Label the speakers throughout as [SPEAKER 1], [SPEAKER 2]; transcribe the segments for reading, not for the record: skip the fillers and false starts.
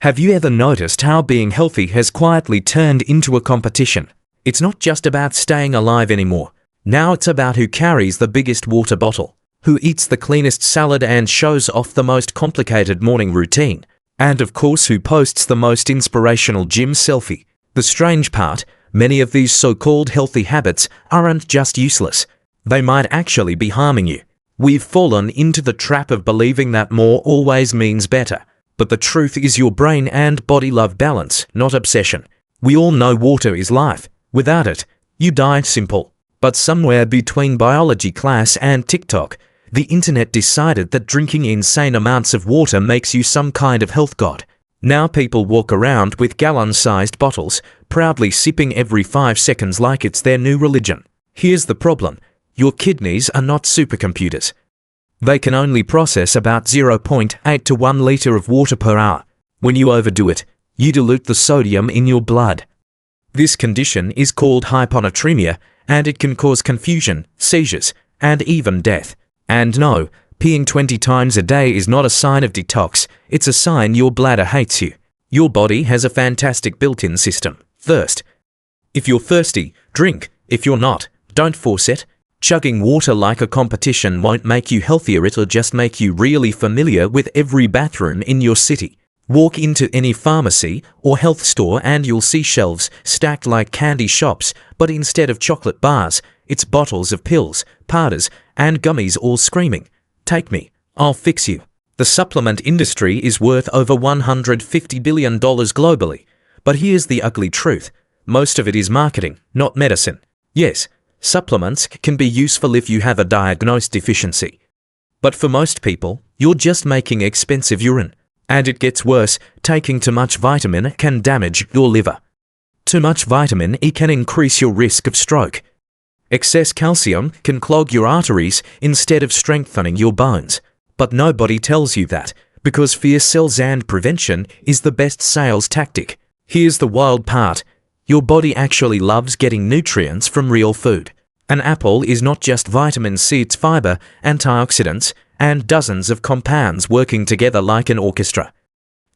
[SPEAKER 1] Have you ever noticed how being healthy has quietly turned into a competition? It's not just about staying alive anymore. Now it's about who carries the biggest water bottle, who eats the cleanest salad and shows off the most complicated morning routine, and of course who posts the most inspirational gym selfie. The strange part, many of these so-called healthy habits aren't just useless. They might actually be harming you. We've fallen into the trap of believing that more always means better. But the truth is your brain and body love balance, not obsession. We all know water is life. Without it, you die. Simple. But somewhere between biology class and TikTok, the internet decided that drinking insane amounts of water makes you some kind of health god. Now people walk around with gallon-sized bottles, proudly sipping every 5 seconds like it's their new religion. Here's the problem. Your kidneys are not supercomputers. They can only process about 0.8 to 1 liter of water per hour. When you overdo it, you dilute the sodium in your blood. This condition is called hyponatremia, and it can cause confusion, seizures, and even death. And no, peeing 20 times a day is not a sign of detox, it's a sign your bladder hates you. Your body has a fantastic built-in system. Thirst. If you're thirsty, drink. If you're not, don't force it. Chugging water like a competition won't make you healthier, it'll just make you really familiar with every bathroom in your city. Walk into any pharmacy or health store and you'll see shelves stacked like candy shops, but instead of chocolate bars, it's bottles of pills, powders, and gummies all screaming, "Take me, I'll fix you." The supplement industry is worth over $150 billion globally. But here's the ugly truth. Most of it is marketing, not medicine. Yes, supplements can be useful if you have a diagnosed deficiency. But for most people, you're just making expensive urine. And it gets worse, taking too much vitamin can damage your liver. Too much vitamin E can increase your risk of stroke. Excess calcium can clog your arteries instead of strengthening your bones. But nobody tells you that, because fear sells and prevention is the best sales tactic. Here's the wild part. Your body actually loves getting nutrients from real food. An apple is not just vitamin C, it's fiber, antioxidants, and dozens of compounds working together like an orchestra.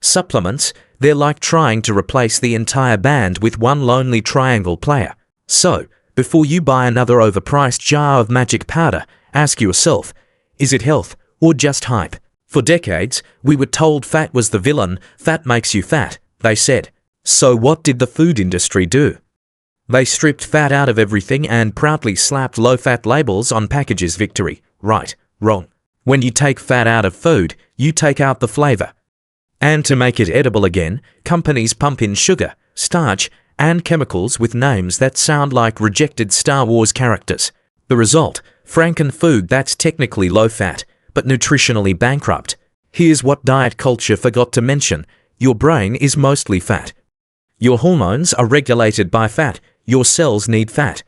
[SPEAKER 1] Supplements, they're like trying to replace the entire band with one lonely triangle player. So, before you buy another overpriced jar of magic powder, ask yourself, is it health or just hype? For decades, we were told fat was the villain. Fat makes you fat, they said. So what did the food industry do? They stripped fat out of everything and proudly slapped low-fat labels on packages. Victory. Right, wrong. When you take fat out of food, you take out the flavor. And to make it edible again, companies pump in sugar, starch, and chemicals with names that sound like rejected Star Wars characters. The result, franken-food that's technically low-fat, but nutritionally bankrupt. Here's what diet culture forgot to mention. Your brain is mostly fat. Your hormones are regulated by fat. Your cells need fat.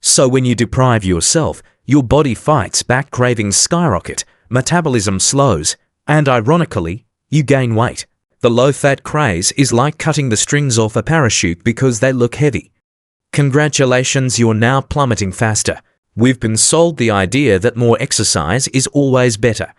[SPEAKER 1] So when you deprive yourself, your body fights back, cravings skyrocket, metabolism slows, and ironically, you gain weight. The low-fat craze is like cutting the strings off a parachute because they look heavy. Congratulations, you're now plummeting faster. We've been sold the idea that more exercise is always better.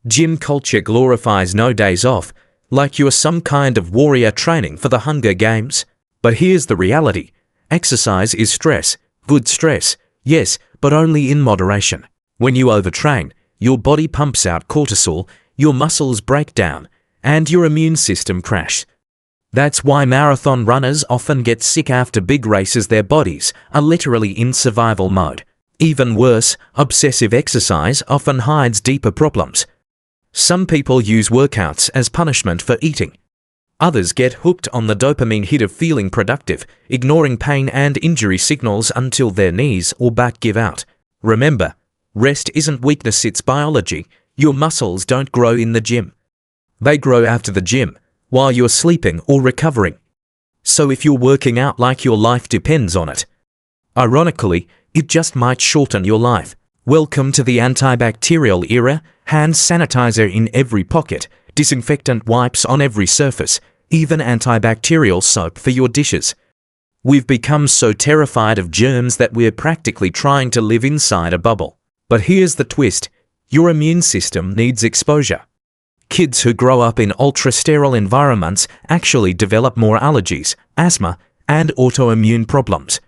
[SPEAKER 1] Gym culture glorifies no days off, like you're some kind of warrior training for the Hunger Games. But here's the reality. Exercise is stress, good stress, yes, but only in moderation. When you overtrain, your body pumps out cortisol, your muscles break down, and your immune system crashes. That's why marathon runners often get sick after big races. Their bodies are literally in survival mode. Even worse, obsessive exercise often hides deeper problems. Some people use workouts as punishment for eating. Others get hooked on the dopamine hit of feeling productive, ignoring pain and injury signals until their knees or back give out. Remember, rest isn't weakness, it's biology. Your muscles don't grow in the gym. They grow after the gym, while you're sleeping or recovering. So if you're working out like your life depends on it, ironically, it just might shorten your life. Welcome to the antibacterial era. Hand sanitizer in every pocket, disinfectant wipes on every surface, even antibacterial soap for your dishes. We've become so terrified of germs that we're practically trying to live inside a bubble. But here's the twist. Your immune system needs exposure. Kids who grow up in ultra-sterile environments actually develop more allergies, asthma, and autoimmune problems.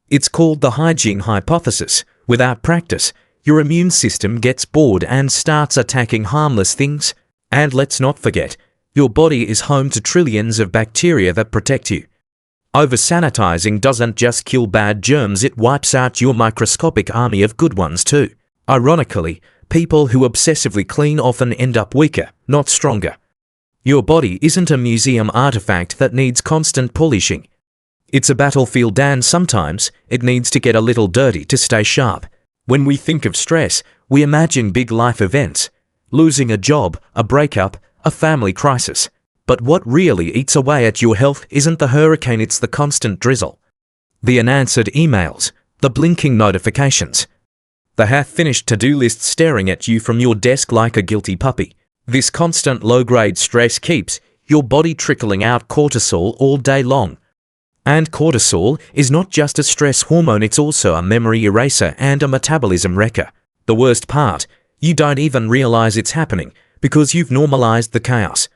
[SPEAKER 1] It's called the hygiene hypothesis. Without practice, your immune system gets bored and starts attacking harmless things. And let's not forget, your body is home to trillions of bacteria that protect you. Over-sanitizing doesn't just kill bad germs, it wipes out your microscopic army of good ones too. Ironically, people who obsessively clean often end up weaker, not stronger. Your body isn't a museum artifact that needs constant polishing. It's a battlefield, and sometimes it needs to get a little dirty to stay sharp. When we think of stress, we imagine big life events. Losing a job, a breakup, a family crisis. But what really eats away at your health isn't the hurricane, it's the constant drizzle. The unanswered emails, the blinking notifications, the half-finished to-do list staring at you from your desk like a guilty puppy. This constant low-grade stress keeps your body trickling out cortisol all day long. And cortisol is not just a stress hormone, it's also a memory eraser and a metabolism wrecker. The worst part, you don't even realize it's happening because you've normalized the chaos.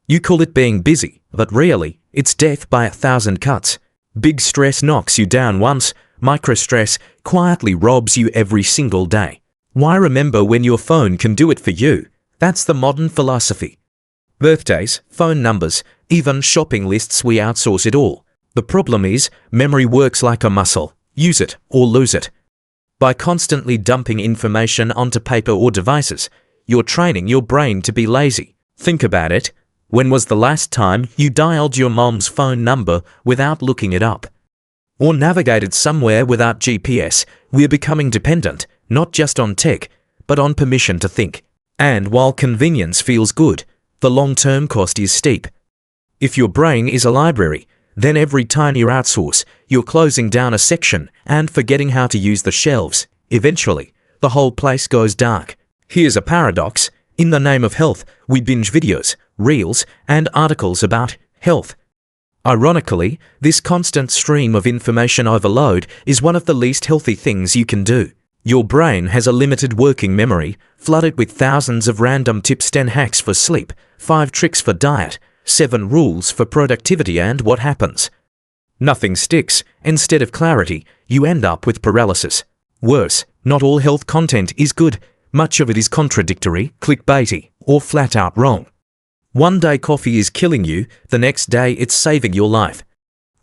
[SPEAKER 1] You call it being busy, but really, it's death by 1,000 cuts. Big stress knocks you down once, micro-stress quietly robs you every single day. Why remember when your phone can do it for you? That's the modern philosophy. Birthdays, phone numbers, even shopping lists, we outsource it all. The problem is, memory works like a muscle. Use it or lose it. By constantly dumping information onto paper or devices, you're training your brain to be lazy. Think about it. When was the last time you dialed your mom's phone number without looking it up? Or navigated somewhere without GPS? We're becoming dependent, not just on tech, but on permission to think. And while convenience feels good, the long-term cost is steep. If your brain is a library, then every time you outsource, you're closing down a section and forgetting how to use the shelves. Eventually, the whole place goes dark. Here's a paradox. In the name of health, we binge videos, reels, and articles about health. Ironically, this constant stream of information overload is one of the least healthy things you can do. Your brain has a limited working memory, flooded with thousands of random tips, 10 hacks for sleep, 5 tricks for diet, 7 rules for productivity, and what happens? Nothing sticks. Instead of clarity, you end up with paralysis. Worse, not all health content is good. Much of it is contradictory, clickbaity, or flat out wrong. One day coffee is killing you, the next day it's saving your life.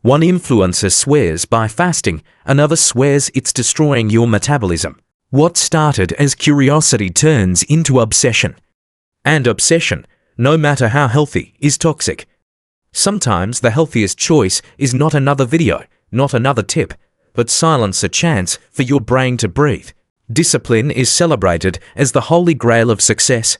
[SPEAKER 1] One influencer swears by fasting, another swears it's destroying your metabolism. What started as curiosity turns into obsession. And obsession, no matter how healthy, is toxic. Sometimes the healthiest choice is not another video, not another tip, but silence, a chance for your brain to breathe. Discipline is celebrated as the holy grail of success.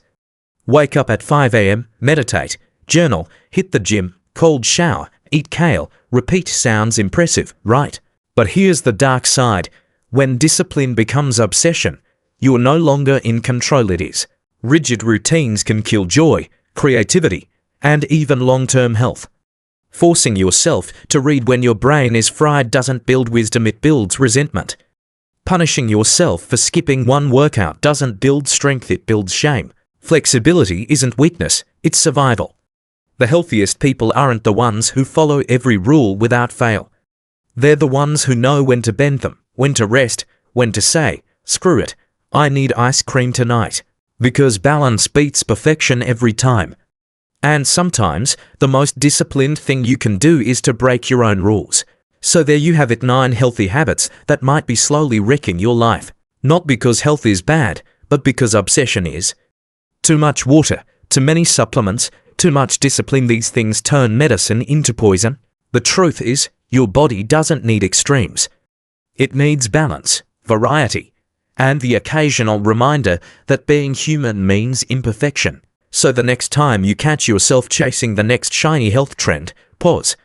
[SPEAKER 1] Wake up at 5 a.m., meditate, journal, hit the gym, cold shower, eat kale, repeat. Sounds impressive, right? But here's the dark side. When discipline becomes obsession, you're no longer in control. It is. Rigid routines can kill joy, creativity, and even long-term health. Forcing yourself to read when your brain is fried doesn't build wisdom, it builds resentment. Punishing yourself for skipping one workout doesn't build strength, it builds shame. Flexibility isn't weakness, it's survival. The healthiest people aren't the ones who follow every rule without fail. They're the ones who know when to bend them, when to rest, when to say, screw it, I need ice cream tonight. Because balance beats perfection every time. And sometimes, the most disciplined thing you can do is to break your own rules. So there you have it, 9 healthy habits that might be slowly wrecking your life. Not because health is bad, but because obsession is. Too much water, too many supplements, too much discipline. These things turn medicine into poison. The truth is, your body doesn't need extremes. It needs balance, variety, and the occasional reminder that being human means imperfection. So the next time you catch yourself chasing the next shiny health trend, pause.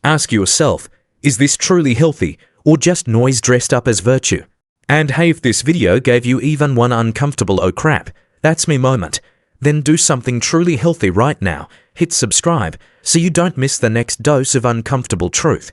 [SPEAKER 1] Ask yourself, is this truly healthy or just noise dressed up as virtue? And hey, if this video gave you even one uncomfortable "oh crap, that's me" moment, then do something truly healthy right now. Hit subscribe so you don't miss the next dose of uncomfortable truth.